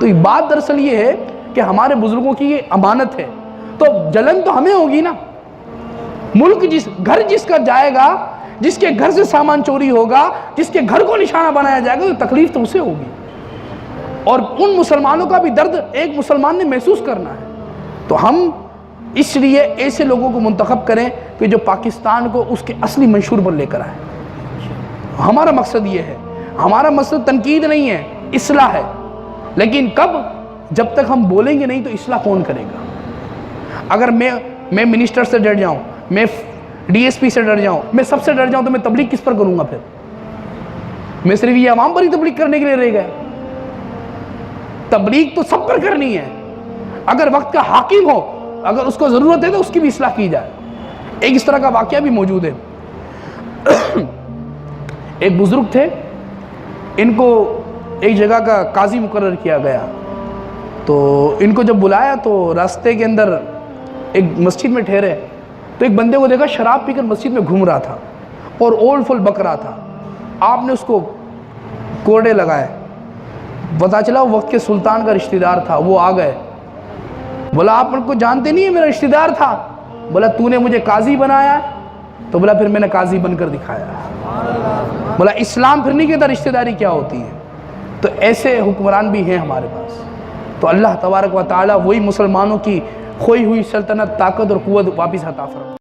तो ये बात दरअसल ये है कि हमारे बुजुर्गों की ये अमानत है, तो जलन तो हमें होगी ना। मुल्क जिसका जाएगा, जिसके घर से सामान चोरी होगा, जिसके घर को निशाना बनाया जाएगा, तो तकलीफ तो उसे होगी। और उन मुसलमानों का भी दर्द एक मुसलमान ने महसूस करना है। तो हम इसलिए ऐसे लोगों को मुंतखब करें कि जो पाकिस्तान को उसके असली मंशूर पर लेकर आए। हमारा मकसद ये है, हमारा मकसद तनकीद नहीं है, इस्लाह है। लेकिन कब? जब तक हम बोलेंगे नहीं तो इस्लाह कौन करेगा? अगर मैं मिनिस्टर से डर जाऊं, मैं डीएसपी से डर जाऊं, मैं सबसे डर जाऊं, तो मैं तबलीग किस पर करूंगा? फिर मैं सिर्फ ये अवाम पर ही तबलीग करने के लिए रह गया। तबलीग तो सब पर करनी है। अगर वक्त का हाकिम हो, अगर उसको ज़रूरत है तो उसकी भी इस्लाह की जाए। एक इस तरह का वाक़या भी मौजूद है। एक बुज़ुर्ग थे, इनको एक जगह का काजी मुकर्रर किया गया। तो इनको जब बुलाया तो रास्ते के अंदर एक मस्जिद में ठहरे, तो एक बंदे को देखा शराब पीकर मस्जिद में घूम रहा था और ओल्ड फुल बक रहा था। आपने उसको कोड़े लगाए। पता चला वो वक्त के सुल्तान का रिश्तेदार था। वो आ गए, बोला आप मेरे को जानते नहीं है, मेरा रिश्तेदार था। बोला तूने मुझे काजी बनाया? तो बोला फिर मैंने काजी बनकर दिखाया। बोला इस्लाम फिर नहीं कहता रिश्तेदारी क्या होती है। तो ऐसे हुक्मरान भी हैं हमारे पास। तो अल्लाह तबारक व तआला वही मुसलमानों की खोई हुई सल्तनत, ताकत और कुव्वत वापस अता फरमाए।